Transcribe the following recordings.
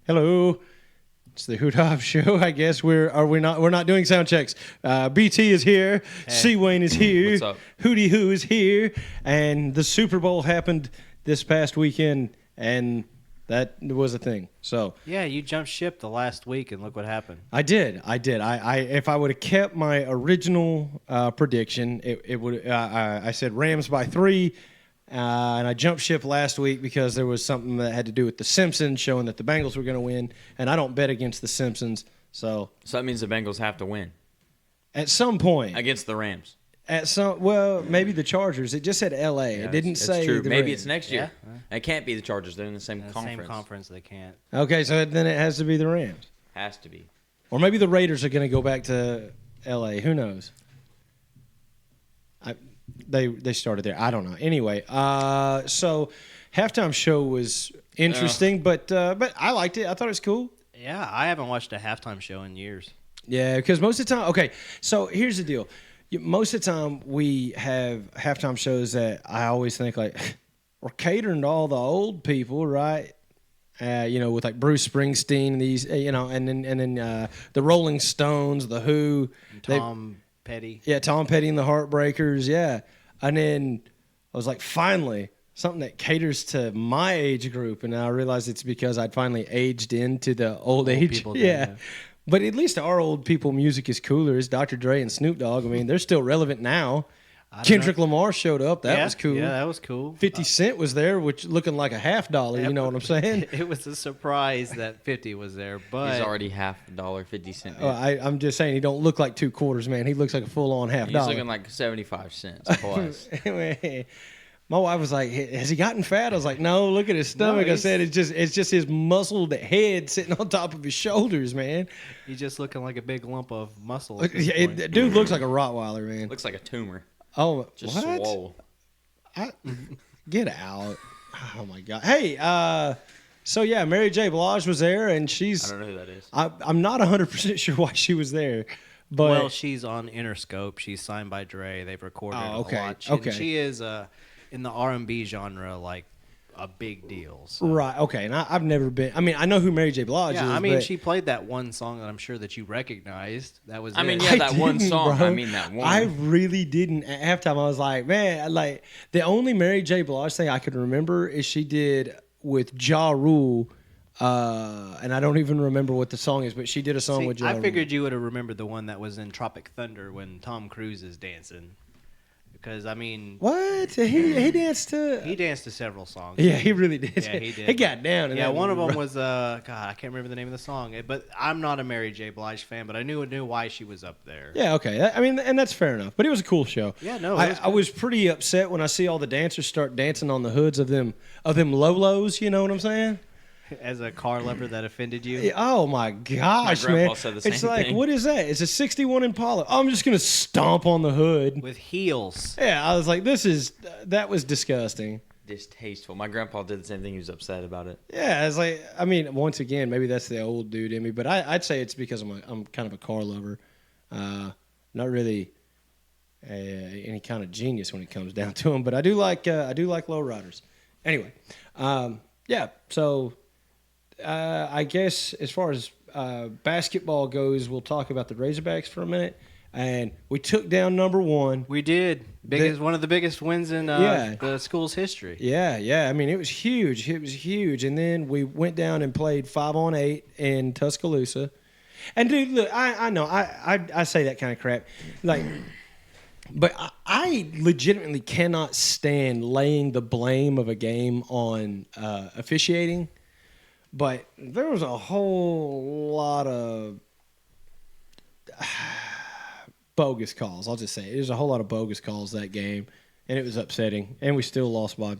Hello. It's the Hoot Show. I guess we're not doing sound checks. BT is here. Hey. C Wayne is here. What's up? Hootie Who is here. And the Super Bowl happened this past weekend, and that was a thing. So yeah, you jumped ship the last week, and look what happened. I did. I if I would have kept my original prediction, it would. I said Rams by 3. And I jumped ship last week because there was something that had to do with The Simpsons showing that the Bengals were going to win, and I don't bet against The Simpsons. So that means the Bengals have to win at some point against the Rams. Well, maybe the Chargers. It just said L.A. Yeah, It didn't say true. the Maybe Rams. It's next year. Yeah. It can't be the Chargers. They're in the same conference. Same conference, they can't. Okay, so then it has to be the Rams. Has to be. Or maybe the Raiders are going to go back to L.A. Who knows? They started there. I don't know. Anyway, so halftime show was interesting, but I liked it. I thought it was cool. Yeah, I haven't watched a halftime show in years. Yeah, because most of the time, okay, so here's the deal. Most of the time we have halftime shows that I always think like we're catering to all the old people, right? With like Bruce Springsteen, these, and then the Rolling Stones, the Who, Tom Petty. Yeah, Tom Petty and the Heartbreakers, yeah. And then I was like, finally, something that caters to my age group. And I realized it's because I'd finally aged into the old age. People yeah. But at least our old people music is cooler. It's Dr. Dre and Snoop Dogg. I mean, they're still relevant now. Kendrick Lamar showed up. That was cool. Yeah, that was cool. 50 Cent was there, which looking like a $50, you know what I'm saying? It was a surprise that 50 was there, but he's already $50, 50 cent. I'm just saying he don't look like 2 quarters, man. He looks like a full-on $50. He's looking like 75 cents plus. My wife was like, "Has he gotten fat?" I was like, "No, look at his stomach." I said, "It's just his muscled head sitting on top of his shoulders, man." He's just looking like a big lump of muscle. Dude looks like a Rottweiler, man. Looks like a tumor. Oh, just what? swole. Get out! Oh my God! Hey, so yeah, Mary J. Blige was there, and she's. I don't know who that is. I'm not 100% sure why she was there, but well, she's on Interscope. She's signed by Dre. They've recorded a lot. Okay. She is in the R&B genre, like a big deal. So. Right. Okay. And I've never been. I mean, I know who Mary J. Blige is. Yeah. I mean, but she played that one song that I'm sure that you recognized. That was. I mean, it. yeah, that one song. Bro. I mean, that one. I really didn't. At halftime, I was like, man, like the only Mary J. Blige thing I could remember is she did with Ja Rule. And I don't even remember what the song is, but she did a song with Ja Rule. I figured you would have remembered the one that was in Tropic Thunder when Tom Cruise is dancing. Because, I mean... What? He danced to... He danced to several songs. Yeah, he really did. Yeah, he did. He got down. Yeah, one of them was... God, I can't remember the name of the song. But I'm not a Mary J. Blige fan, but I knew why she was up there. Yeah, okay. I mean, and that's fair enough. But it was a cool show. Yeah, no, I was pretty upset when I see all the dancers start dancing on the hoods of them Lolos, you know what I'm saying? As a car lover that offended you? Yeah, oh my gosh, my grandpa man! said the same it's like, thing. what is that? It's a '61 Impala. I'm just gonna stomp on the hood with heels. Yeah, I was like, that was disgusting. Distasteful. My grandpa did the same thing. He was upset about it. Yeah, it's like, I mean, once again, maybe that's the old dude in me, but I'd say it's because I'm kind of a car lover, not really any kind of genius when it comes down to them, but I do like lowriders. Anyway, yeah, so. I guess as far as basketball goes, we'll talk about the Razorbacks for a minute. And we took down number 1. We did. One of the biggest wins in the school's history. Yeah. I mean, it was huge. And then we went down and played 5-on-8 in Tuscaloosa. And, dude, look, I know. I say that kind of crap. Like, but I legitimately cannot stand laying the blame of a game on officiating. But there was a whole lot of bogus calls. I'll just say it. There's a whole lot of bogus calls that game, and it was upsetting. And we still lost by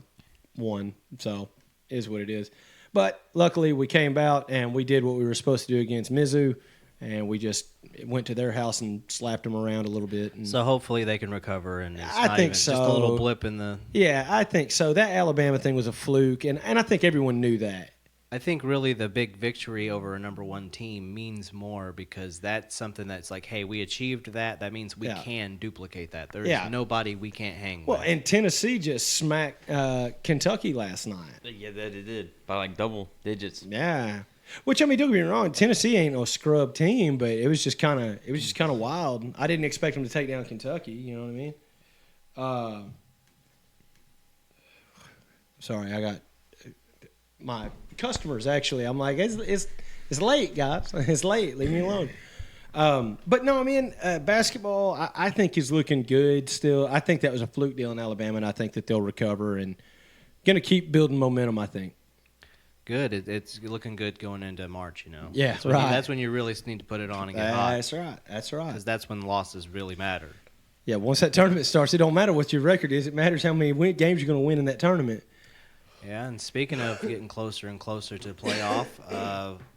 1, so it is what it is. But luckily, we came out and we did what we were supposed to do against Mizzou, and we just went to their house and slapped them around a little bit. And so hopefully they can recover, and it's I not think even so. Just a little blip in the. Yeah, I think so. That Alabama thing was a fluke, and I think everyone knew that. I think really the big victory over a number one team means more because that's something that's like, hey, we achieved that. That means we can duplicate that. There's nobody we can't hang Well, with. and Tennessee just smacked Kentucky last night. Yeah, that it did by like double digits. Yeah. Which, I mean, don't get me wrong, Tennessee ain't no scrub team, but it was just kind of wild. I didn't expect them to take down Kentucky. You know what I mean? Sorry, I got my customers. Actually, I'm like, it's late, guys. It's late. Leave me alone. But no, I mean, basketball, I think is looking good still. I think that was a fluke deal in Alabama, and I think that they'll recover and going to keep building momentum. I think. Good. It's looking good going into March, you know. Yeah, so right. That's when you really need to put it on and get hot. That's right. That's right. Because that's when losses really matter. Yeah, once that tournament starts, it don't matter what your record is. It matters how many games you're going to win in that tournament. Yeah, and speaking of getting closer and closer to the playoff,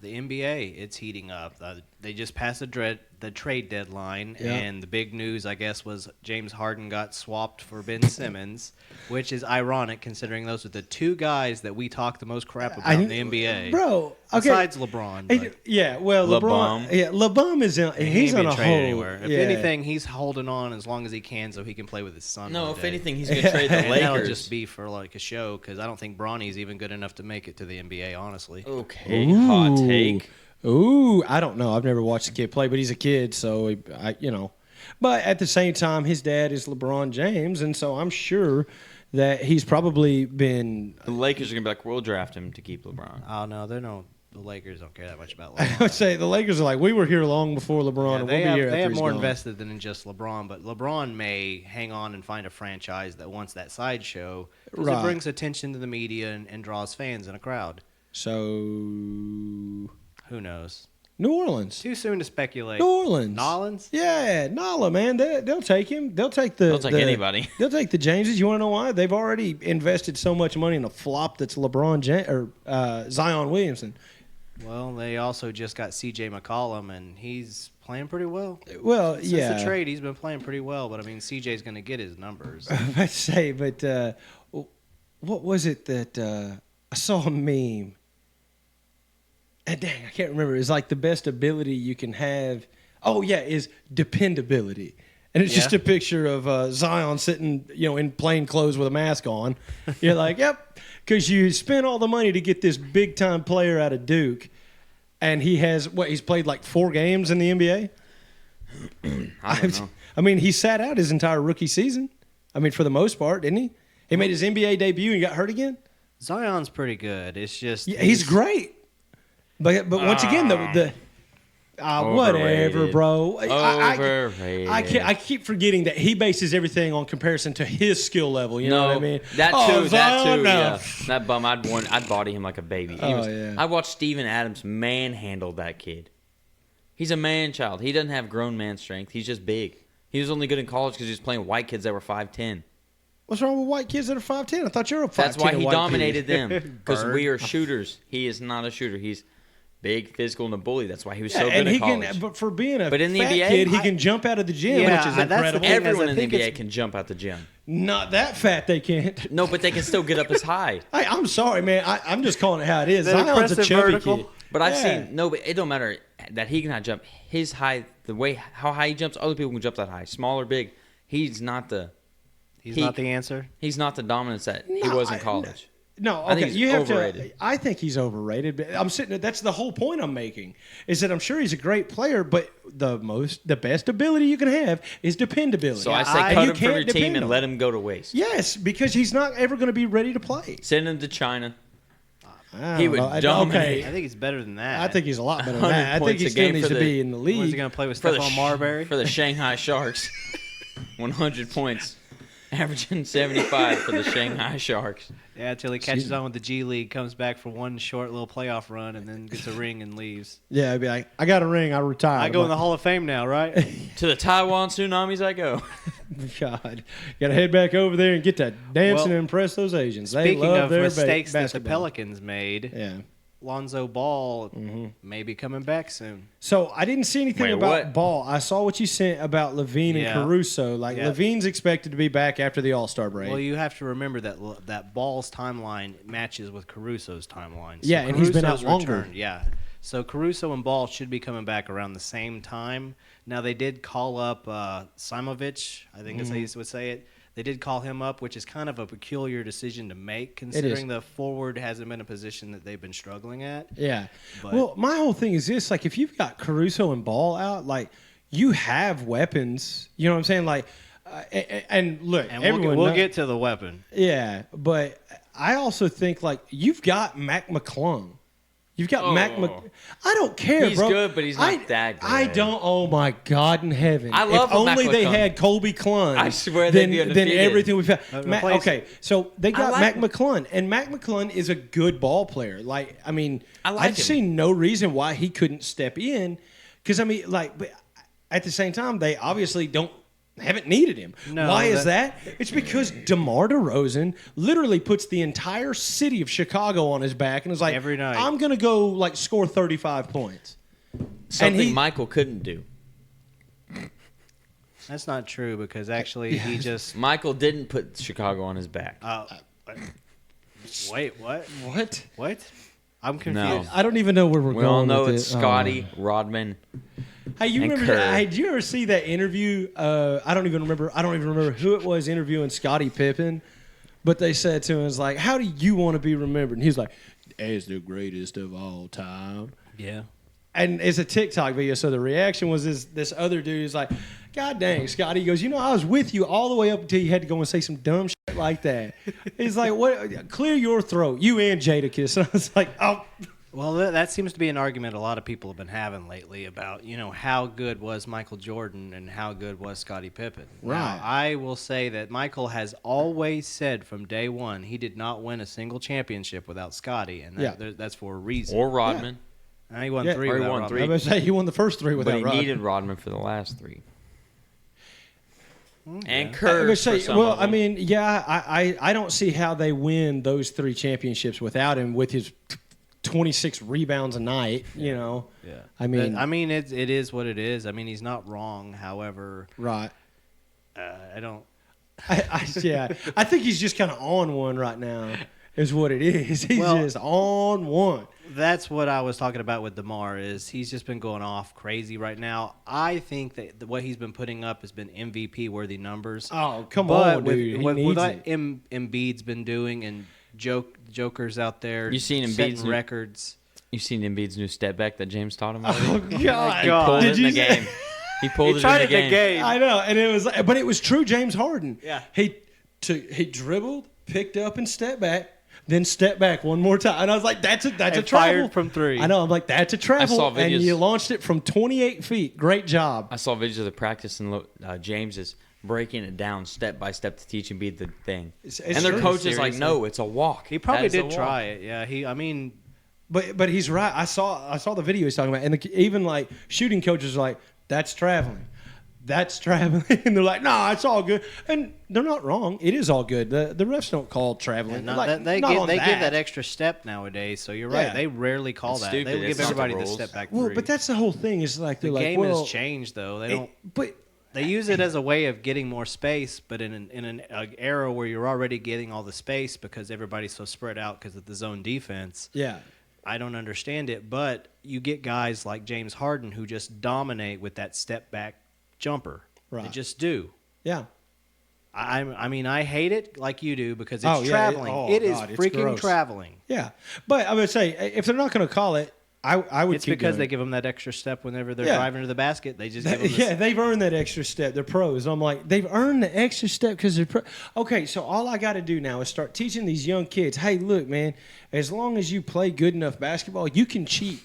the NBA, it's heating up. They just passed the trade deadline, and the big news, I guess, was James Harden got swapped for Ben Simmons, which is ironic considering those are the two guys that we talk the most crap about in the NBA. Bro, okay. Besides LeBron. But yeah, well, LeBron. Yeah, LeBron is he's on on a trade hold. anywhere. If anything, he's holding on as long as he can so he can play with his son. No, one if day. anything, he's going to trade the And that'll Lakers. just be for like a show because I don't think Bronny's even good enough to make it to the NBA, honestly. Okay, hot take. Ooh, I don't know. I've never watched the kid play, but he's a kid, so But at the same time, his dad is LeBron James, and so I'm sure that he's probably been. The Lakers are going to be like, we'll draft him to keep LeBron. Oh no, the Lakers don't care that much about I LeBron. would say the Lakers are like, we were here long before LeBron, and they we'll be here have after he's more gone. invested than just LeBron, but LeBron may hang on and find a franchise that wants that sideshow because Right. it brings attention to the media and draws fans in a crowd. So, Who knows? New Orleans. Too soon to speculate. New Orleans. Nolans? Yeah, Nala, man. They'll take him. They'll take anybody. They'll take the Jameses. You want to know why? They've already invested so much money in a flop that's Zion Williamson. Well, they also just got C.J. McCollum, and he's playing pretty well. Well, Since yeah. the trade, he's been playing pretty well, but I mean, C.J.'s going to get his numbers. I'd say, but what was it that I saw a meme? Dang, I can't remember. It's like the best ability you can have. Oh yeah, is dependability, and it's just a picture of Zion sitting, in plain clothes with a mask on. You're like, yep, because you spent all the money to get this big time player out of Duke, and he's played like 4 games in the NBA. I don't know. I mean, he sat out his entire rookie season. I mean, for the most part, didn't he? He made his NBA debut and got hurt again. Zion's pretty good. It's just He's great. But once again, whatever, Overrated. bro. Overrated. I keep forgetting that he bases everything on comparison to his skill level. You know what I mean? That too. Zion, no. Yeah. That bum, I'd body him like a baby. Yeah. I watched Steven Adams manhandle that kid. He's a man child. He doesn't have grown man strength. He's just big. He was only good in college because he was playing white kids that were 5'10". What's wrong with white kids that are 5'10"? I thought you were a 5'10". That's why he white dominated kid. them because we are shooters. He is not a shooter. He's big, physical, and a bully. That's why he was so good and in he college. but for being a But in the fat NBA, kid, he can jump out of the gym, Yeah, which is that's the incredible. thing. Everyone I in the think NBA it's- can jump out the gym. Not that fat, they can't. No, but they can still get up as high. I'm sorry, man. I'm just calling it how it is. That Zion's a impressive chubby vertical. kid. But I've seen but it don't matter that he cannot jump. His height, the way how high he jumps, other people can jump that high, small or big. He's not the not the answer. He's not the dominance that he was in college. No, okay. I think he's you have overrated. to. I think he's overrated. But I'm sitting. That's the whole point I'm making. Is that I'm sure he's a great player, but the best ability you can have is dependability. So I say And cut you him from can't your team depend and on let him go to waste. Yes, because he's not ever going to be ready to play. Send him to China. I He don't would know. dominate. I think he's better than that. I think he's a lot better than 100 that. I think points he a still game needs for to the- be in the Was he league. going to play with For the Stephon Marbury? for the Shanghai Sharks. 100 points. Averaging 75 for the Shanghai Sharks. Yeah, until he catches on with the G League, comes back for one short little playoff run, and then gets a ring and leaves. Yeah, I'd be like, I got a ring. I retired. I go in the Hall of Fame now, right? To the Taiwan Tsunamis I go. God, got to head back over there and get to dancing Well, and impress those Asians. They Speaking love of their mistakes that the basketball. Pelicans made, Yeah. Lonzo Ball may be coming back soon. So I didn't see anything Wait, about what? Ball. I saw what you sent about Levine and Caruso. Like Levine's expected to be back after the All-Star break. Well, you have to remember that Ball's timeline matches with Caruso's timeline. So yeah, and he's been out longer. Returned, yeah. So Caruso and Ball should be coming back around the same time. Now, they did call up Simovic, I think is how you would say it. They did call him up, which is kind of a peculiar decision to make, considering the forward hasn't been a position that they've been struggling at. Yeah. But, well, my whole thing is this: like, if you've got Caruso and Ball out, like, you have weapons. You know what I'm saying? Like, and look, and everyone we'll get to the weapon. Yeah, but I also think like you've got Mac McClung. You've got I don't care, he's bro. He's good, but he's not that good. I don't. Oh my God in heaven! I love if only Mac they McClung. had Colby Clun. I swear they'd be undefeated. Then everything we've had. Okay, so they got like Mac McClung, and Mac McClung is a good ball player. Like, I mean, I'd him. see no reason why he couldn't step in, because I mean, like, but at the same time, they obviously haven't needed him. No, why is that? It's because DeMar DeRozan literally puts the entire city of Chicago on his back and is like, every night, I'm going to go like score 35 points. Something Michael couldn't do. That's not true, because actually he just... Michael didn't put Chicago on his back. Wait, what? What? I'm confused. No. I don't even know where we're going. We all know with it's it. Scotty, Rodman. Hey, you remember? Hey, did you ever see that interview? I don't even remember who it was interviewing Scottie Pippen, but they said to him, "It's like, how do you want to be remembered?" And he's like, "As the greatest of all time." Yeah. And it's a TikTok video, so the reaction was this other dude is like, "God dang, Scotty." He goes, "You know, I was with you all the way up until you had to go and say some dumb shit like that." He's like, "What? Clear your throat, you and Jadakiss." And I was like, "Oh." Well, that seems to be an argument a lot of people have been having lately about, how good was Michael Jordan and how good was Scottie Pippen. Right. Now, I will say that Michael has always said from day one he did not win a single championship without Scottie, and that's for a reason. Or Rodman. And he won three. He won three. I was going to say, he won the first three without Rodman. But he needed Rodman for the last three. And I Kerr. would say, well, I mean, I don't see how they win those three championships without him with his 26 rebounds a night, Yeah. I mean, it is what it is. I mean, he's not wrong. However, right. I don't. I think he's just kind of on one right now, is what it is. He's just on one. That's what I was talking about with Demar. Is he's just been going off crazy right now. I think that what he's been putting up has been MVP worthy numbers. Oh, come on, dude. With what Embiid's been doing and jokers out there, you seen Embiid's records. You seen Embiid's new step back that James taught him? Oh God! He pulled it in the game. He pulled it in the game. I know, and but it was true. James Harden. Yeah. He dribbled, picked up, and stepped back. Then step back one more time, and I was like, "That's a travel." Fired from three. I know. I'm like, "That's a travel," I saw videos. and you launched it from 28 feet. Great job. I saw videos of the practice, and James is breaking it down step by step to teach Embiid the thing. And their coach is like, "No, it's a walk." He probably did try it. Yeah, But he's right. I saw the video he's talking about, and even like shooting coaches are like, "That's traveling." That's traveling. And they're like, no, it's all good. And they're not wrong. It is all good. The refs don't call traveling. They give that extra step nowadays, so you're right. Yeah. They rarely call that. Stupid. They give everybody the step back three. Well, but that's the whole thing. Is like the game has changed, though. They use it as a way of getting more space, but in an era where you're already getting all the space because everybody's so spread out because of the zone defense. Yeah. I don't understand it, but you get guys like James Harden who just dominate with that step back jumper. Right. They just do. Yeah. I mean, I hate it like you do because it's traveling. It is freaking traveling. Yeah. But I would say, if they're not going to call it, I would It's keep because going. they give them that extra step whenever they're driving to the basket. They just give them Yeah, they've earned that extra step. They're pros. I'm like, they've earned the extra step because they're pro. Okay, so all I got to do now is start teaching these young kids, hey, look, man, as long as you play good enough basketball, you can cheat.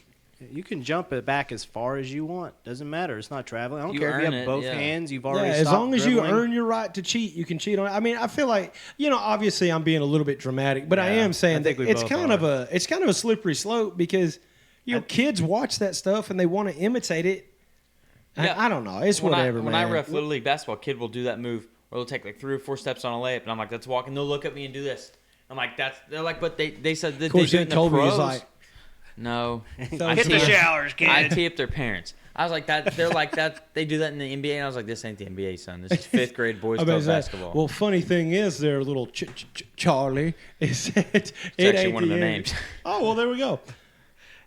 You can jump it back as far as you want. Doesn't matter. It's not traveling. I don't care if you have both hands. You've already as long as dribbling. you earn your right to cheat, you can cheat on it. I mean, I feel like, obviously I'm being a little bit dramatic, but I am saying that it's kind of a slippery slope because kids watch that stuff and they want to imitate it. Yeah. I don't know. It's whatever, man. When I ref Little League basketball, kid will do that move where they'll take like 3 or 4 steps on a layup, and I'm like, let's walk, and they'll look at me and do this. I'm like, they're like, but they said that they do it in the pros. No. So I Hit the tee up- showers, kid. I tee up their parents. I was like that. They're like that. They do that in the NBA, and I was like, this ain't the NBA, son. This is 5th grade boys I club mean, basketball. well, funny thing is, their little Charlie is it actually ain't one of the their end. names. Oh well, there we go.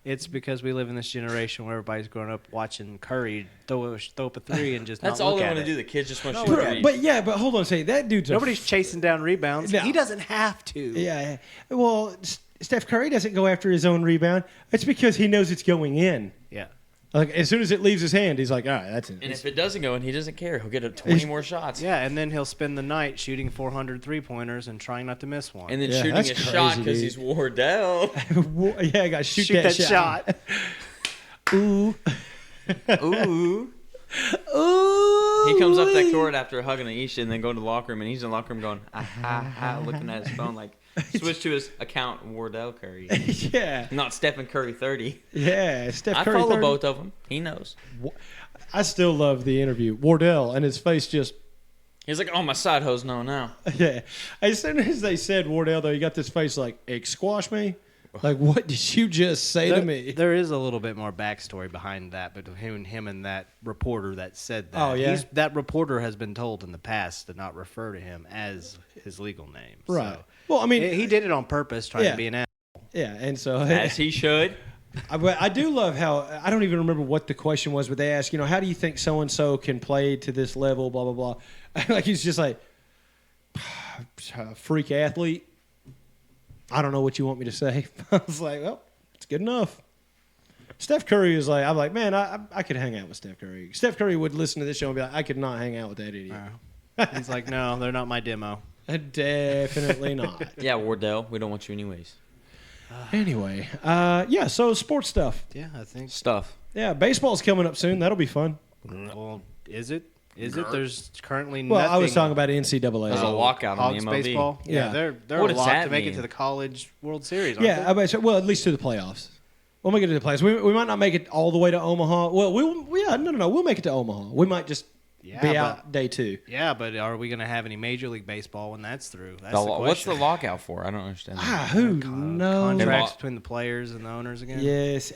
It's because we live in this generation where everybody's growing up watching Curry throw up a three and just That's not all look they at want to it. do. The kids just want to No, shoot threes. But hold on a second. That dude's Nobody's chasing down rebounds. No. He doesn't have to. Yeah. Well, Steph Curry doesn't go after his own rebound. It's because he knows it's going in. Yeah. Like as soon as it leaves his hand, he's like, all right, that's it. And if it doesn't go in, he doesn't care. He'll get 20 more shots. Yeah, and then he'll spend the night shooting 400 three-pointers and trying not to miss one. And then Yeah, shooting that's a shot crazy, because dude. he's Wardell. Yeah, I got to shoot that shot. Ooh. Ooh. Ooh. He comes up that court after hugging Aisha and then going to the locker room, and he's in the locker room going, looking at his phone like, switch to his account, Wardell Curry. Yeah. Not Stephen Curry 30. Yeah. Steph I Curry. follow 30. both of them. He knows. I still love the interview. Wardell and his face just. He's like, oh, my side hoes know now. Yeah. As soon as they said Wardell, though, he got this face like, squash me? Like, what did you just say to me? There is a little bit more backstory behind that between him and that reporter that said that. Oh, yeah? That reporter has been told in the past to not refer to him as his legal name. Right. So, Well, I mean, he did it on purpose, trying Yeah. to be an asshole. yeah, and so As he should. But I do love how I don't even remember what the question was, but they asked, how do you think so and so can play to this level? Blah blah blah. Like he's just like freak athlete. I don't know what you want me to say. I was like, well, it's good enough. Steph Curry is like, I'm like, man, I could hang out with Steph Curry. Steph Curry would listen to this show and be like, I could not hang out with that idiot. He's like, no, they're not my demo. Definitely not. Yeah, Wardell, we don't want you anyways. Anyway, yeah, so sports stuff. Yeah, I think. Stuff. Yeah, baseball's coming up soon. That'll be fun. Well, is it? Is it? There's currently Well, nothing. I was talking about NCAA. There's a lockout on Hogs the MLB. baseball. Yeah. they're What a does lot that to make it mean? to the College World Series. Aren't Yeah, they? I bet. Well, at least to the playoffs. We'll make it to the playoffs. We might not make it all the way to Omaha. Well, no. We'll make it to Omaha. We might just be out day 2. Yeah, but are we going to have any Major League Baseball when that's through? That's The the lo- question. what's the lockout for? I don't understand. that. Who knows? Contracts between the players and the owners again? Yes.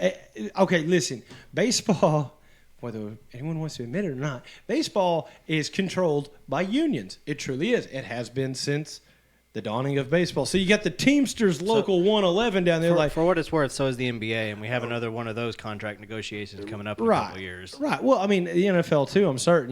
Okay, listen. Baseball, whether anyone wants to admit it or not, baseball is controlled by unions. It truly is. It has been since the dawning of baseball. So you got the Teamsters Local 111 down there. For what it's worth, so is the NBA, and we have another one of those contract negotiations coming up in a couple of years. Right. Well, I mean, the NFL too, I'm certain.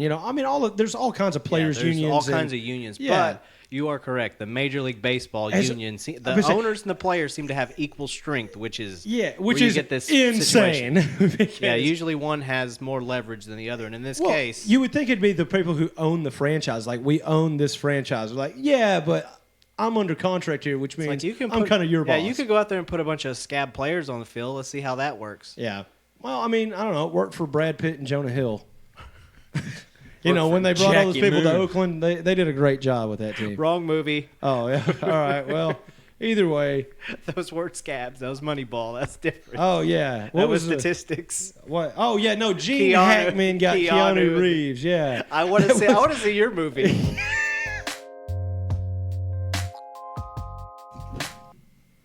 There's all kinds of players' there's unions. all kinds of unions, Yeah. but you are correct. The Major League Baseball As- union, I was the gonna say- owners and the players seem to have equal strength, which is which where you is get this insane. situation. Yeah, Because- usually one has more leverage than the other, and in this well, case, you would think it'd be the people who own the franchise. Like, we own this franchise. We're like, yeah, but I'm under contract here, which means like you can I'm kind of your boss. Yeah, you could go out there and put a bunch of scab players on the field. Let's see how that works. Yeah. Well, I mean, I don't know. It worked for Brad Pitt and Jonah Hill. When they brought all those Jackie people to Moon. Oakland, they did a great job with that team. Wrong movie. Oh, yeah. All right. Well, either way. Those weren't scabs. That was Moneyball. That's different. Oh, yeah. that was the- statistics. What? Oh, yeah. No, Gene Keanu- Hackman got Keanu Keanu. Reeves. Yeah. I want to see your movie.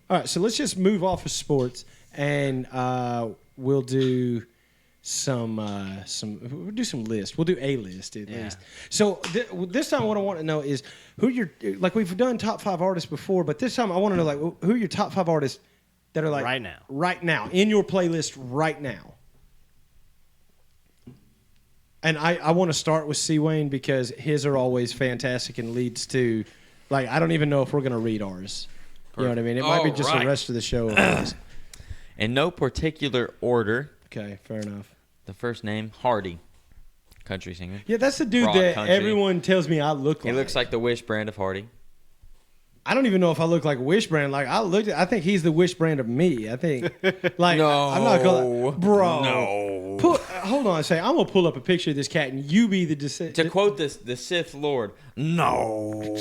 All right, so let's just move off of sports, and we'll do some list. We'll do a list at least. So this time, what I want to know is who we've done top 5 artists before, but this time I want to know who are your top 5 artists that are right now in your playlist right now. And I want to start with C. Wayne because his are always fantastic and leads to, I don't even know if we're going to read ours. You know what I mean? It might be just the rest of the show. In no particular order. Okay, fair enough. The first name, Hardy, country singer. Yeah, that's the dude Rock that country. everyone tells me I look like. He looks like the Wish brand of Hardy. I don't even know if I look like Wish brand. I think he's the Wish brand of me. I think. No. I'm not gonna, bro. No. Hold on a second. I'm gonna pull up a picture of this cat, and you be the To quote the Sith Lord, no.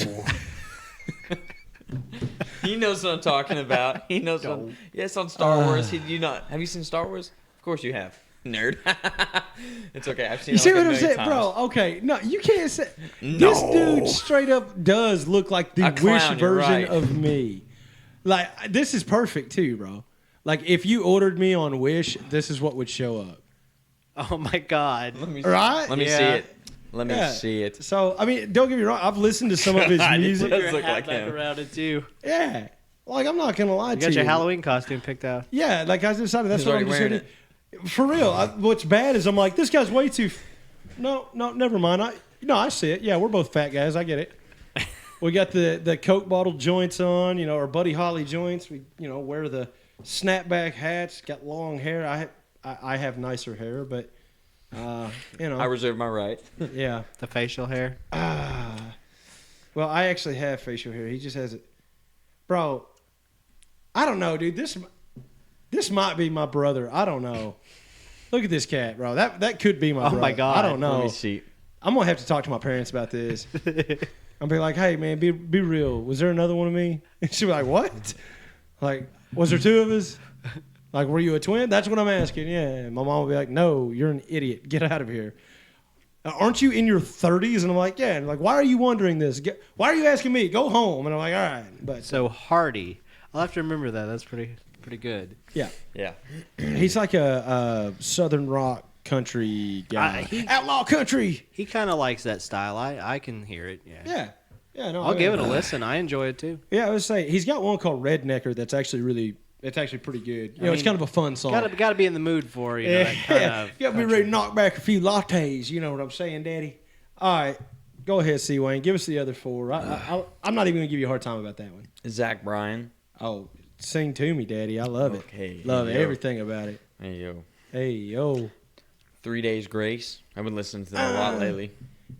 He knows what I'm talking about. He knows what. Yes, on Star Wars. Have you seen Star Wars? Of course you have, nerd. It's okay. I've seen. You it see like what a I'm million saying, times. bro? Okay, no, you can't say. No. This dude straight up does look like the A clown, Wish you're version right. of me. This is perfect too, bro. Like if you ordered me on Wish, this is what would show up. Oh my God. Right? Let me see Yeah. it. Let me see it. So I mean, don't get me wrong. I've listened to some of his music. does look like back him. around it too. Yeah. Like I'm not gonna lie You to got you. your Halloween costume picked out. Yeah, like I decided that's He's what I'm already just wearing gonna do. For real. What's bad is I'm like, this guy's way too. No, never mind. I see it. Yeah, we're both fat guys. I get it. We got the Coke bottle joints on, our Buddy Holly joints. We, wear the snapback hats. Got long hair. I have nicer hair, but I reserve my right. yeah. The facial hair. Well, I actually have facial hair. He just has it, bro. I don't know, dude. This might be my brother. I don't know. Look at this cat, bro. That could be my brother. Oh my God. I don't know. Let me see. I'm gonna have to talk to my parents about this. I'm be like, hey man, be real. Was there another one of me? And she'll be like, what? Like, was there two of us? Like, were you a twin? That's what I'm asking. Yeah. And my mom will be like, no, you're an idiot. Get out of here. Aren't you in your 30s? And I'm like, yeah. And like, why are you wondering this? Why are you asking me? Go home. And I'm like, all right. But So Hardy. I'll have to remember that. That's pretty good. yeah, Yeah. he's like a southern rock country guy. Outlaw country. He kind of likes that style. I can hear it. Yeah. Yeah. No, I'll give it a listen. I enjoy it too. Yeah, I was saying he's got one called Rednecker that's actually pretty good. It's kind of a fun song. Got to be in the mood for that kind of. You got to be ready to knock back a few lattes. You know what I'm saying, Daddy? All right, go ahead, C. Wayne. Give us the other four. I'm not even gonna give you a hard time about that one. Zach Bryan. Oh, sing to me, Daddy. I love it. Okay. Love Hey, yo. everything about it. Hey, yo. Hey, yo. 3 Days Grace. I've been listening to them a lot lately.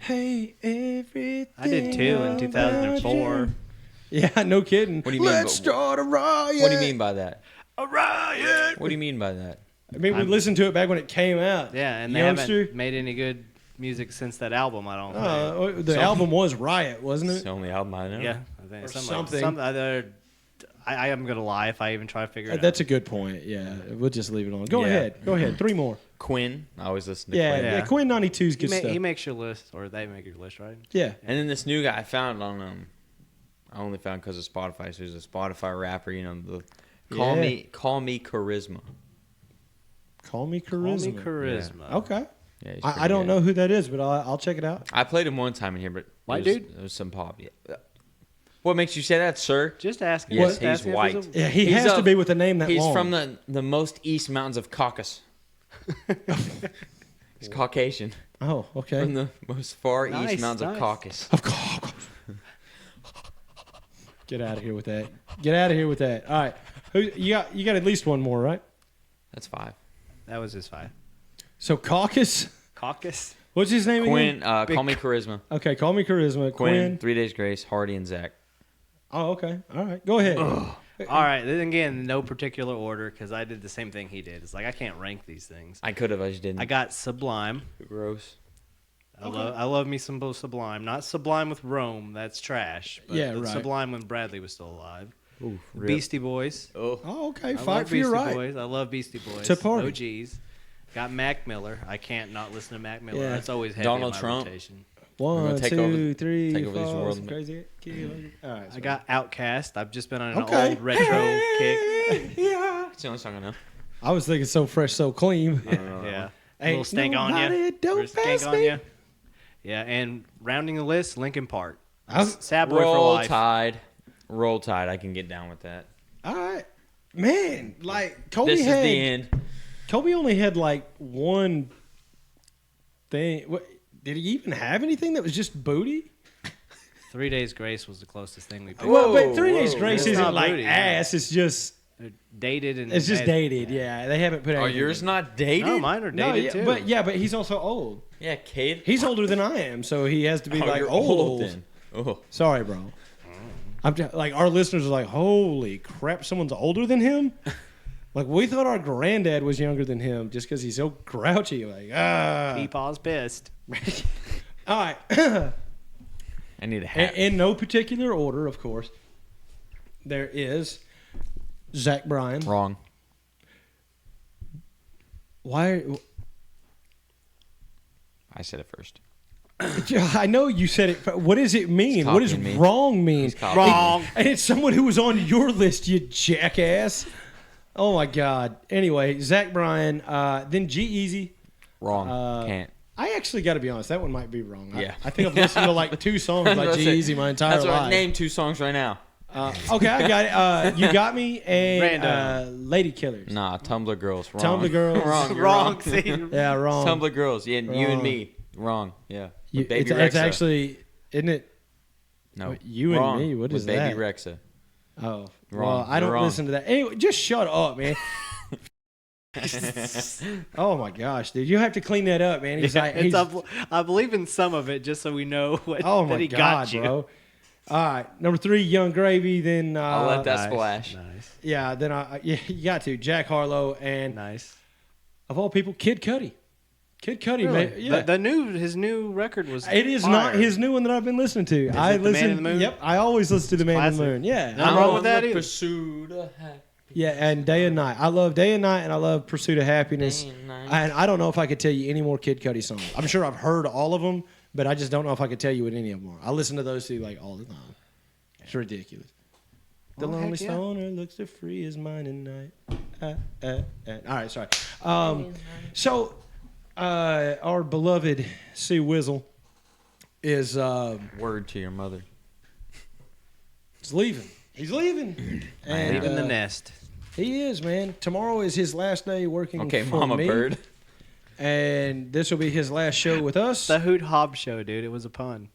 Hey, everything. I did too in 2004. Yeah, no kidding. What do you mean? Let's start a riot. What do you mean by that? A riot. What do you mean by that? I mean, we listened to it back when it came out. Yeah, and they Youngster. haven't made any good music since that album. I don't think. The album was Riot, wasn't It's it? the only album I know. Yeah, I think Or something. something. I am gonna lie if I even try to figure it out. That's a good point. Yeah, we'll just leave it on. Go Yeah. ahead. Three more. Quinn. I always listen to Yeah, Quinn. yeah. Quinn 92 is He, good stuff. he makes your list, or they make your list, right? Yeah. And then this new guy I found on I only found because of Spotify. So he's a Spotify rapper. Call Yeah. me Charisma. Call me Call Charisma. me charisma. Okay. Yeah, he's I pretty don't good. know who that is, but I'll check it out. I played him one time in here, but White it was, dude? It was some pop. Yeah. What makes you say that, sir? Just asking. Yes, Just he's asking if white. it's a- Yeah, he He's has to of- be with a name that He's long. from the most east mountains of Caucasus. He's Caucasian. Oh, okay. From the most far Nice, east mountains nice. of Caucasus. Of course. Get out of here with that. Get out of here with that. All right. You got at least one more, right? That's 5. That was his 5. So Caucus. Caucus. What's his name Quinn, again? Call Me Charisma. Okay, Call Me Charisma. Quinn, 3 Days Grace, Hardy, and Zach. Oh, okay. All right. Go ahead. All right. Then again, no particular order because I did the same thing he did. It's like I can't rank these things. I could have, I just didn't. I got Sublime. Gross. I love me some Sublime. Not Sublime with Rome. That's trash. But Yeah, right. Sublime when Bradley was still alive. Ooh, Beastie Boys. Oh. Oh, okay. I Fight love for your Beastie right. Boys. I love Beastie Boys. To party. OGs. Got Mac Miller. I can't not listen to Mac Miller. Yeah. That's always heavy Donald in my Trump. rotation. One, gonna take 2, over- 3, take over this 4, world. some crazy. All right. I got Outcast. I've just been on an Okay. old retro kick. Yeah. It's the only song I know. I was thinking so fresh, so clean. Yeah. Ain't Little stank on nobody you. don't pass me. Yeah, and rounding the list, Linkin Park. I was- Sad Boy for Roll Life. Tide. Roll Tide. I can get down with that. All right. Man, like Kobe This had. is the end. Kobe only had like one thing. What, did he even have anything that was just booty? 3 Days Grace was the closest thing we picked. Well, Whoa, but 3 Days whoa, Grace whoa. isn't It's not like booty, ass. It's just Dated and dated. Yeah, they haven't put. Are anything yours in. not dated? No, mine are No, dated yeah, too. but he's also old. Yeah, Cade. He's older than I am, so he has to be Oh, like you're old. then. Oh. Sorry, bro. I'm just, like our listeners are like, holy crap, someone's older than him. Like we thought our granddad was younger than him just because he's so grouchy. Like Peepaw's pissed. All right. I need a hat. In no particular order, of course. There is Zach Bryan. Wrong. Why? I said it first. I know you said it. But what does it mean? He's What does copying me. wrong mean? He's copying me. Wrong. And it's someone who was on your list, you jackass. Oh my God. Anyway, Zach Bryan, then G-Eazy. Wrong. Can't. I actually got to be honest. That one might be wrong. Yeah. I think I've listened to like 2 songs by G-Eazy my entire That's life. right. Name 2 songs right now. Okay, I got it. You Got Me and Lady Killers. Nah, Tumblr Girls. Wrong. Tumblr Girls. Wrong. You're Wrong. See? Yeah, wrong. Tumblr Girls. Yeah, Wrong. You and Me. Wrong. Yeah. With Baby It's Rexha. actually, isn't it? No. You Wrong. and Me. What With is Baby that? Rexha. Oh, Wrong. well, I You're don't wrong. listen to that. Anyway, just shut up, man. Oh my gosh, dude, you have to clean that up, man. He's like, I believe in some of it, just so we know what. oh that my he God, got you. bro. All right, number 3, Young Gravy. Then I'll let that Nice, splash. Nice, yeah, then you got to Jack Harlow and nice. of all people, Kid Cudi. Kid Cudi, man. Really? Yeah. His new record was. It is fire. not his new one that I've been listening to. Is I it The Man listen. in the Moon? Yep, I always listen to The Man in the classic. Moon. Yeah, Nothing wrong with that the either. Pursuit of happiness. yeah, and Day and Night. I love Day and Night, and I love Pursuit of Happiness. Day and Night. And I don't know if I could tell you any more Kid Cudi songs. I'm sure I've heard all of them, but I just don't know if I could tell you what any of them are. I listen to those 2 like all the time. It's ridiculous. The Well, lonely heck yeah. stoner looks as free as mine at night. All right, sorry. So, our beloved C Wizzle is Word to your mother. leaving. He's leaving. And, Leaving the nest. He is, man. Tomorrow is his last day working Okay, for Mama me. Bird. And this will be his last show with us. The Hoot Hob show, dude. It was a pun.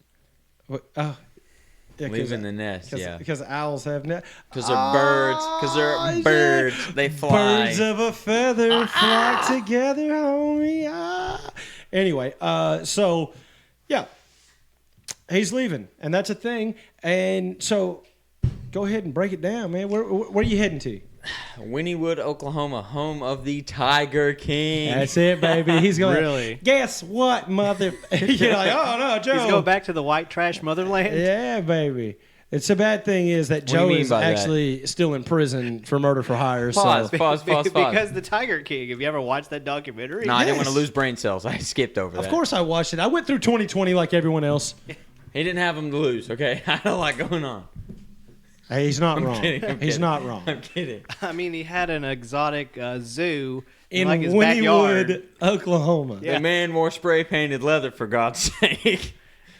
Yeah, Leaving the nest, yeah. Because owls have nests. Because they're birds. Because they're birds. They fly. Birds of a feather flock together, homie. Anyway, so, yeah. He's leaving, and that's a thing. And so, go ahead and break it down, man. Where are you heading to? Wynnewood, Oklahoma, home of the Tiger King. That's it, baby. He's going. Really? Guess what, mother? You're like, oh no, Joe. He's going back to the white trash motherland. Yeah, baby. It's a bad thing is that do you Joe mean is by that? actually still in prison for murder for hire. Pause, So, pause. Because the Tiger King. Have you ever watched that documentary? No, I didn't want to Yes. lose brain cells. I skipped over that. of course, I watched it. I went through 2020 like everyone else. He didn't have them to lose, okay? I had a lot going on. Hey, he's not wrong. kidding, I'm He's kidding. not wrong. I'm kidding. I mean, he had an exotic zoo In like his backyard. Wynnewood, Oklahoma. Yeah. The man wore spray painted leather, for God's sake.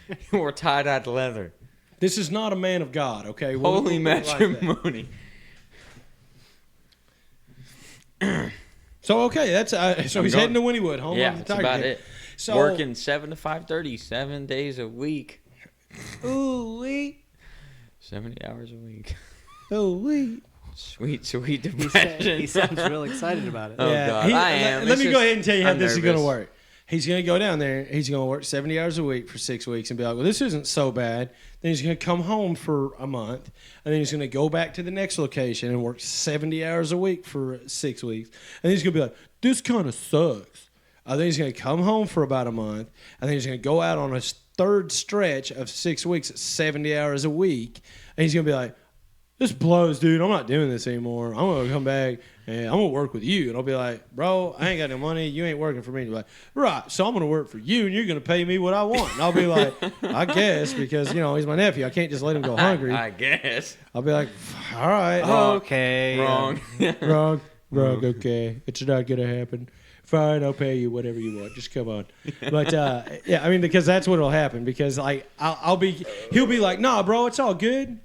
He wore tie dyed leather. This is not a man of God, okay? Holy We'll like that. matrimony. So okay, that's so I'm he's going- heading to Wynnewood, home Yeah, of the that's Tiger about King. it. So Working 7 to 5:30, 7 days a week. ooh wee, 70 hours a week. ooh wee. Sweet, sweet He depression. sounds real excited about it. Oh, God, I am. Let It's me go just- ahead and tell you how I'm this is going to nervous. work. He's going to go down there. He's going to work 70 hours a week for 6 weeks and be like, well, this isn't so bad. Then he's going to come home for a month. And then he's going to go back to the next location and work 70 hours a week for 6 weeks. And then he's going to be like, this kind of sucks. Then he's going to come home for about a month. And then he's going to go out on a third stretch of 6 weeks at 70 hours a week. And he's going to be like, this blows, dude. I'm not doing this anymore. I'm going to come back and I'm going to work with you. And I'll be like, bro, I ain't got no money. You ain't working for me. And you're like, right. So I'm going to work for you and you're going to pay me what I want. And I'll be like, I guess, because, you know, he's my nephew. I can't just let him go hungry. I guess. I'll be like, all right. Okay. Wrong. Wrong. Okay. It's not going to happen. Fine, I'll pay you whatever you want. Just come on. But yeah, I mean, because that's what'll happen. Because like he'll be like, nah, bro, it's all good.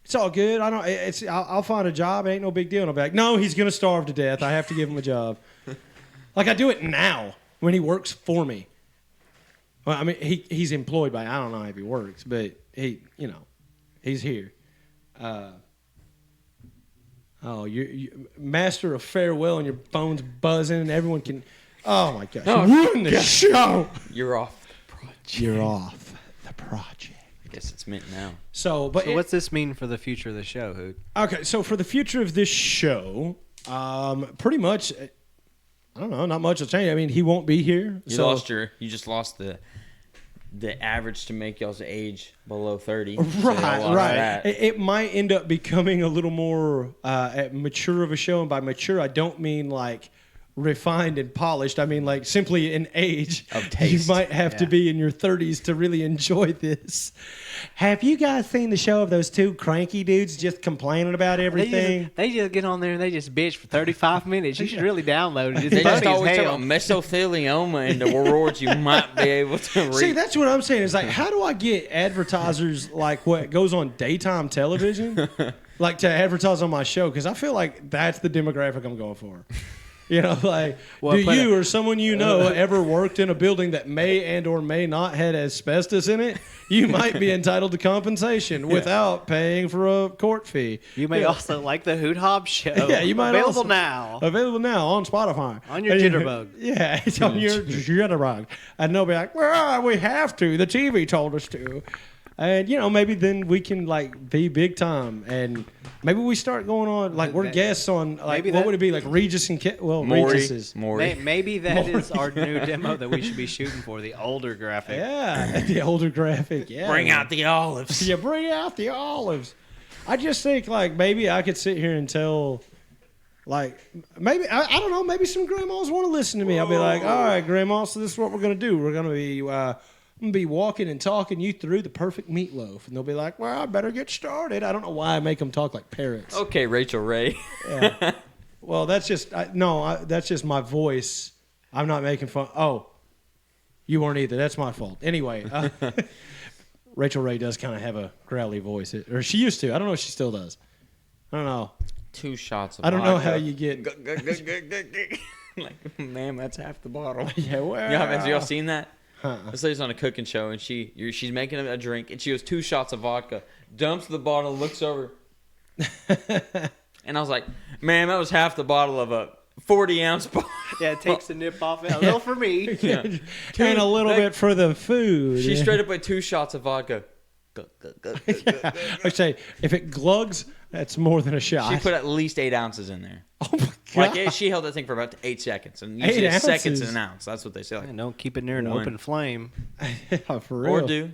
It's all good. I'll find a job. It ain't no big deal. And I'll be like, no, he's gonna starve to death. I have to give him a job. Like I do it now when he works for me. Well, I mean, he's employed by. I don't know if he works, but he's here. You master of farewell, and your phone's buzzing, and everyone can. Oh my gosh! Oh, ruin the show. You're off the project. You're off the project. I guess it's mint now. So What's this mean for the future of the show, Hoot? okay? So for the future of this show, pretty much, I don't know, not much will change. I mean, he won't be here. You just lost the average to make y'all's age below 30. So y'all Right, lost right. that. It might end up becoming a little more mature of a show, and by mature, I don't mean like refined and polished. I mean, like simply in age Of taste. You might have to be in your 30s to really enjoy this. Have you guys seen the show of those two cranky dudes just complaining about everything? They just get on there and they just bitch for 35 minutes. You should really download it. It's They just funny as always talk hell. about mesothelioma and the rewards you might be able to reap. See, that's what I'm saying. Is like, how do I get advertisers like what goes on daytime television, like to advertise on my show? Because I feel like that's the demographic I'm going for. You know, like, Well, do you or someone you know ever worked in a building that may and or may not had asbestos in it? You might be entitled to compensation without paying for a court fee. You may Yeah. also like the Hoot Hob show. Yeah, you might Available also- now. Available now on Spotify. On your And jitterbug. Yeah, it's on your jitterbug. And they'll be like, well, we have to. The TV told us to. And, you know, maybe then we can, like, be big time. And maybe we start going on, like, we're guests on, like, Maybe what that- would it be? Like, Regis and Maury. Regis is. Maury. Maybe that is our new demo that we should be shooting for, the older graphic. Yeah, the older graphic. Yeah. Bring out the olives. Yeah, bring out the olives. I just think, like, maybe I could sit here and tell, like, maybe, I don't know, maybe some grandmas want to listen to me. I'll be like, all right, grandma, so this is what we're going to do. We're going to be, I'm going to be walking and talking you through the perfect meatloaf. And they'll be like, well, I better get started. I don't know why I make them talk like parrots. Okay, Rachel Ray. Yeah. Well, that's just, that's just my voice. I'm not making fun. Oh, you weren't either. That's my fault. Anyway, Rachel Ray does kind of have a growly voice. Or she used to. I don't know if she still does. I don't know. 2 shots of I don't know vodka. how you get. Like, man, that's half the bottle. Yeah, well. Y'all seen that? Uh-uh. This lady's on a cooking show, and she's making a drink, and she goes 2 shots of vodka, dumps the bottle, looks over, and I was like, man, that was half the bottle of a 40-ounce bottle. Yeah, it takes the nip off it. A little for me. Yeah. And a little bit for the food. She straight up put 2 shots of vodka. I say, if it glugs, that's more than a shot. She put at least 8 ounces in there. Oh my God. Like, she held that thing for about 8 seconds, and 8 usually a second's ounces? an ounce. That's what they say. Like, And don't keep it near an One. open flame. Yeah, for real. or do.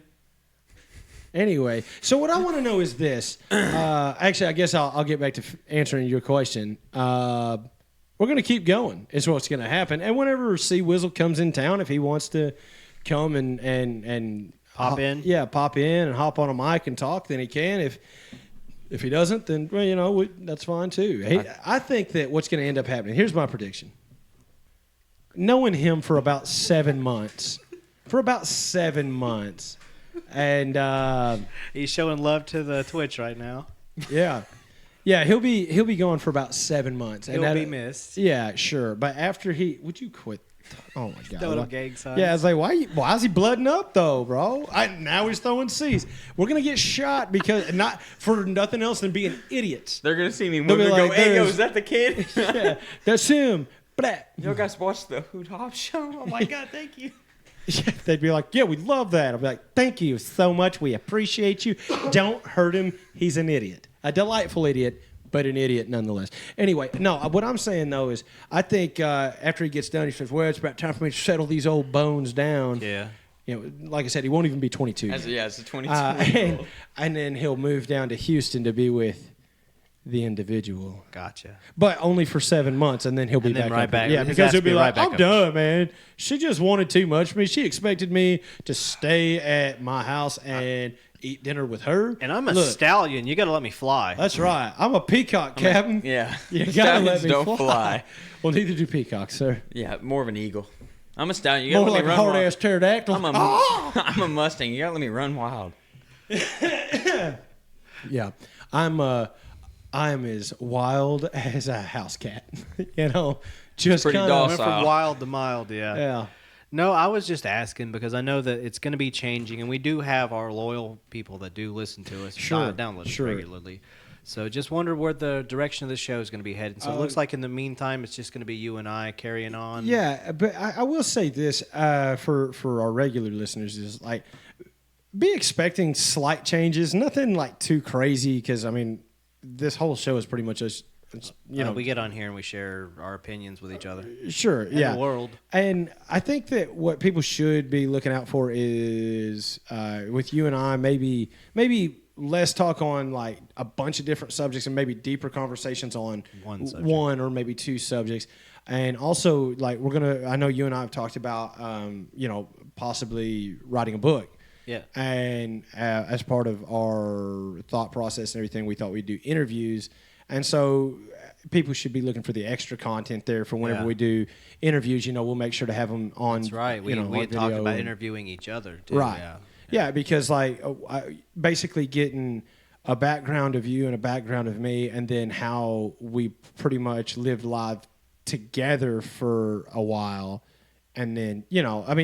Anyway, so what I want to know is this. Actually, I guess I'll get back to answering your question. We're going to keep going. Is what's going to happen. And whenever C Wizzle comes in town, if he wants to come and Pop in? yeah, pop in and hop on a mic and talk, then he can. If he doesn't, then well, you know, that's fine too. I think that what's going to end up happening. Here's my prediction. Knowing him for about 7 months, and He's showing love to the Twitch right now. yeah, he'll be going for about 7 months. He'll and be missed. Yeah, sure. But after would you quit? Oh my God! Throwing up gang signs. Yeah, I was like, why is he blooding up though, bro? Now he's throwing C's. We're gonna get shot because not for nothing else than being idiots. They're going to see me They'll move be and go, like, hey, yo, "There's- is that the kid? Yeah, that's him. Blah. Yo, guys, watch the Hoot Hop show? Oh, my God, thank you. Yeah, they'd be like, yeah, we love that. I'd be like, thank you so much. We appreciate you. Don't hurt him. He's an idiot. A delightful idiot, but an idiot nonetheless. Anyway, no, what I'm saying, though, is I think after he gets done, he says, well, it's about time for me to settle these old bones down. Yeah. You know, like I said, he won't even be 22 yet. It's a 22-year-old. And then he'll move down to Houston to be with the individual. Gotcha. But only for 7 months, and then he'll be And then back. right up. back. Yeah, His because ass he'll be be right like, back I'm up. done, man. She just wanted too much from me. She expected me to stay at my house and eat dinner with her. And I'm a Look, stallion. You got to let me fly. That's right. I'm a peacock, Captain. Yeah. You gotta let Stallions me don't fly. fly. Well, neither do peacocks, sir. Yeah, more of an eagle. I'm a stallion. You gotta More let like me a run hard wild. ass pterodactyl. I'm a, Ah! I'm a Mustang. You gotta let me run wild. Yeah, I am as wild as a house cat. You know, just pretty kind Went of. from docile. wild to mild, yeah. Yeah. No, I was just asking because I know that it's going to be changing, and we do have our loyal people that do listen to us, Sure, download us sure. regularly. So just wonder where the direction of the show is going to be heading. So it looks like in the meantime, it's just going to be you and I carrying on. Yeah, but I will say this for our regular listeners is like be expecting slight changes, nothing like too crazy because I mean this whole show is pretty much just you know we get on here and we share our opinions with each other. sure And yeah the world. and I think that what people should be looking out for is with you and I maybe less talk on like a bunch of different subjects and maybe deeper conversations on one or maybe two subjects. And also, like, I know you and I have talked about, possibly writing a book. Yeah. And as part of our thought process and everything, we thought we'd do interviews. And so people should be looking for the extra content there for whenever we do interviews. We'll make sure to have them on. That's right. We had talked about interviewing each other, too. Right. Yeah, because, like, basically getting a background of you and a background of me, and then how we pretty much lived life together for a while. And then,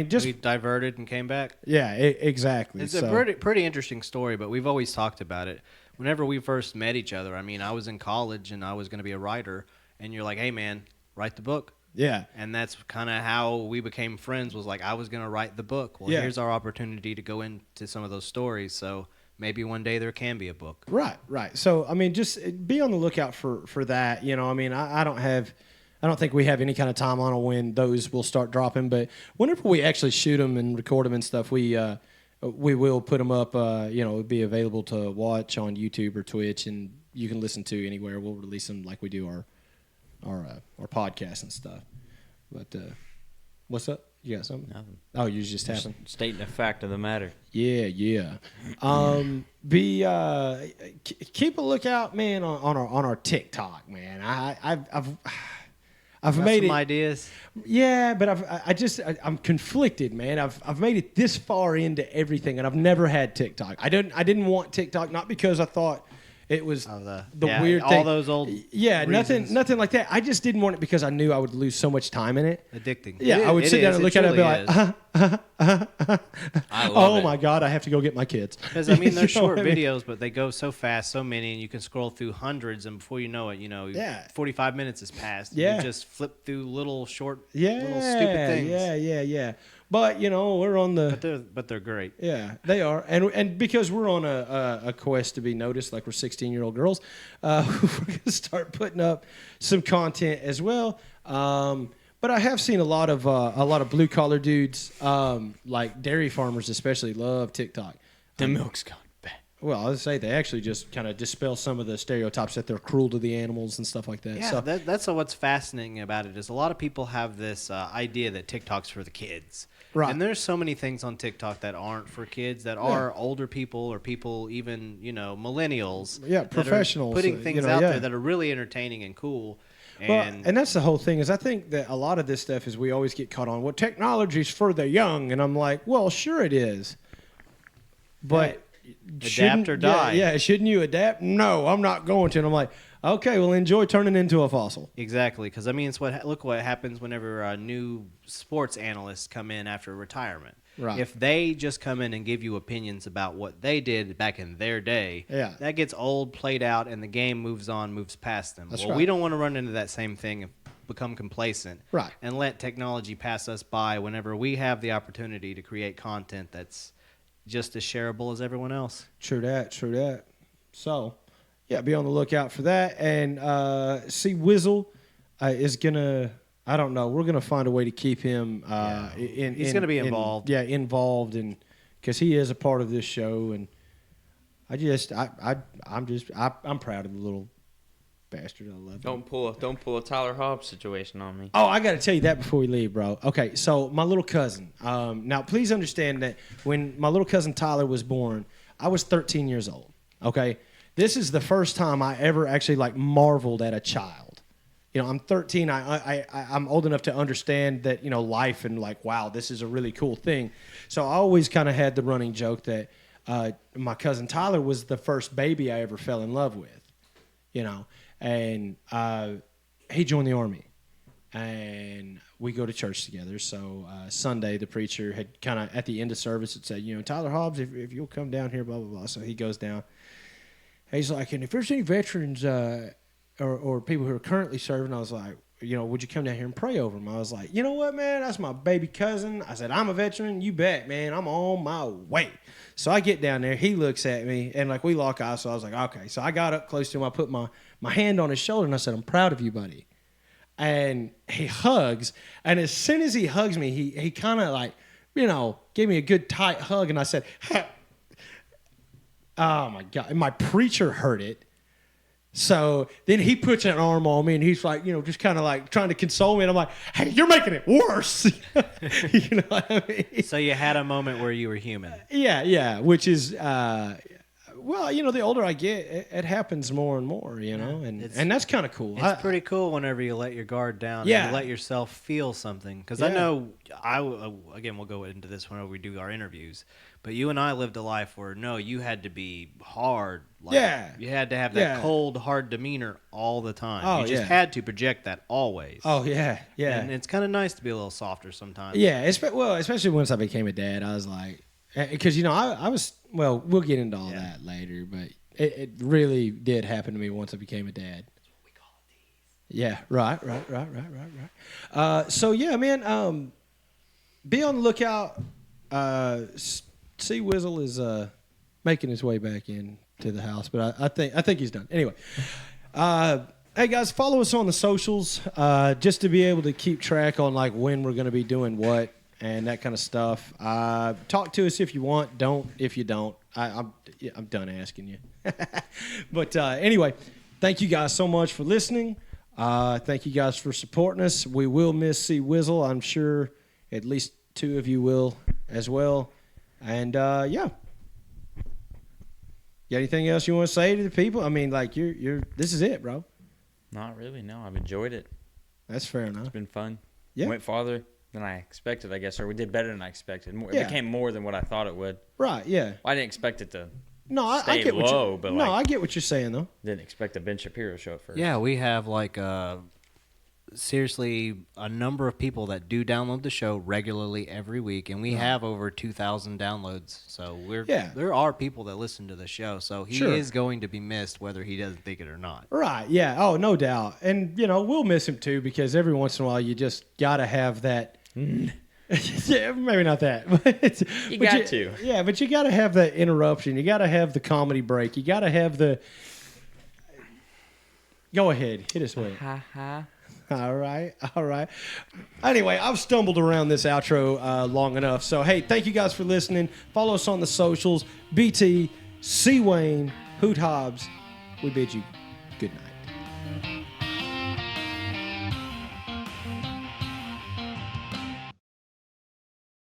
just... We diverted and came back. Yeah, exactly. It's a pretty interesting story, but we've always talked about it. Whenever we first met each other, I was in college and I was going to be a writer, and you're like, hey, man, write the book. Yeah. And that's kind of how we became friends, was like, I was going to write the book. Well, here's our opportunity to go into some of those stories, so maybe one day there can be a book. Right. So, just be on the lookout for that. I don't think we have any kind of timeline on when those will start dropping, but whenever we actually shoot them and record them and stuff, we will put them up. It'll be available to watch on YouTube or Twitch, and you can listen to anywhere. We'll release them like we do our podcast and stuff. But what's up? You got something? Nothing. Oh, you're just having stating the fact of the matter. Yeah. Keep a lookout, man, on our TikTok, man. I've made some ideas. Yeah, but I'm conflicted, man. I've made it this far into everything, and I've never had TikTok. I didn't want TikTok, not because I thought it was the weird thing. All those old reasons. nothing like that. I just didn't want it because I knew I would lose so much time in it. Addicting. Yeah, I would sit down and look at it and be like, I love it. My God, I have to go get my kids. Because, they're short videos, but they go so fast, so many, and you can scroll through hundreds, and before you know it, 45 minutes has passed. Yeah. You just flip through little short, little stupid things. Yeah. But, we're on the... But they're great. Yeah, they are. And because we're on a quest to be noticed, like we're 16-year-old girls, we're going to start putting up some content as well. But I have seen a lot of blue-collar dudes, like dairy farmers especially, love TikTok. The milk's gone bad. Well, I would say they actually just kind of dispel some of the stereotypes that they're cruel to the animals and stuff like that. Yeah, so, that's what's fascinating about it is a lot of people have this idea that TikTok's for the kids. Right. And there's so many things on TikTok that aren't for kids, that are older people or people even, millennials. Yeah, professionals. Putting things out there that are really entertaining and cool. And that's the whole thing is I think that a lot of this stuff is we always get caught on, well, technology's for the young. And I'm like, well, sure it is. But adapt or die. Yeah, shouldn't you adapt? No, I'm not going to. And I'm like, okay, well, enjoy turning into a fossil. Exactly, because look what happens whenever new sports analysts come in after retirement. Right. If they just come in and give you opinions about what they did back in their day, that gets old, played out, and the game moves past them. That's right. We don't want to run into that same thing and become complacent, right, and let technology pass us by whenever we have the opportunity to create content that's just as shareable as everyone else. True that. So, yeah, be on the lookout for that. And see, Wizzle is going to, I don't know, we're going to find a way to keep him he's going to be involved. Involved, and because he is a part of this show. And I'm proud of the little bastard. I love him. Don't pull a Tyler Hobbs situation on me. Oh, I got to tell you that before we leave, bro. Okay, so my little cousin. Now, please understand that when my little cousin Tyler was born, I was 13 years old. Okay, this is the first time I ever actually marveled at a child. I'm 13. I'm old enough to understand that life and wow, this is a really cool thing. So I always kind of had the running joke that my cousin Tyler was the first baby I ever fell in love with. And he joined the Army, and we go to church together. So Sunday, the preacher had kind of at the end of service had said, Tyler Hobbs, if you'll come down here, blah blah blah. So he goes down. He's like, and if there's any veterans or people who are currently serving, I was like, would you come down here and pray over them? I was like, you know what, man, that's my baby cousin. I said, I'm a veteran. You bet, man. I'm on my way. So I get down there. He looks at me, and we lock eyes. So I was like, okay. So I got up close to him. I put my hand on his shoulder, and I said, I'm proud of you, buddy. And he hugs. And as soon as he hugs me, he kind of gave me a good tight hug. And I said, Oh my God! And my preacher heard it. So then he puts an arm on me and he's like, just kind of like trying to console me. And I'm like, hey, you're making it worse. You know what I mean? So you had a moment where you were human. Yeah. Which is, well, the older I get, it happens more and more, and that's kind of cool. It's pretty cool whenever you let your guard down and you let yourself feel something. Because I know, again, we'll go into this whenever we do our interviews, but you and I lived a life where, you had to be hard. You had to have that cold, hard demeanor all the time. Oh, you just had to project that always. Oh, yeah. And it's kind of nice to be a little softer sometimes. Yeah, especially once I became a dad, I was like, because, I was, well, we'll get into all that later, but it really did happen to me once I became a dad. That's what we call these. Yeah, right. So, yeah, man, be on the lookout. C Wizzle is making his way back in to the house, but I think he's done. Anyway, hey guys, follow us on the socials just to be able to keep track on like when we're going to be doing what and that kind of stuff. Talk to us if you want. Don't if you don't. I'm done asking you. But anyway, thank you guys so much for listening. Thank you guys for supporting us. We will miss C Wizzle. I'm sure at least 2 of you will as well. And yeah. Got anything else you want to say to the people? I mean, like you're this is it, bro. Not really. No, I've enjoyed it. That's fair enough. It's been fun. Yeah. Went farther than I expected, I guess, or we did better than I expected. It became more than what I thought it would. Right. Yeah. I didn't expect it to. No, I get low, what but I get what you're saying though. Didn't expect a Ben Shapiro show at first. Yeah, we have like seriously a number of people that do download the show regularly every week, and we have over 2,000 downloads. So there are people that listen to the show. So he is going to be missed, whether he doesn't think it or not. Right? Yeah. Oh, no doubt. And we'll miss him too because every once in a while you just gotta have that. Yeah, maybe not that. But you got to. Yeah, but you gotta have that interruption. You gotta have the comedy break. You gotta have the. Go ahead, hit us with it. Ha ha. All right. Anyway, I've stumbled around this outro long enough. So, hey, thank you guys for listening. Follow us on the socials. BT, C. Wayne, Hoot Hobbs. We bid you good night.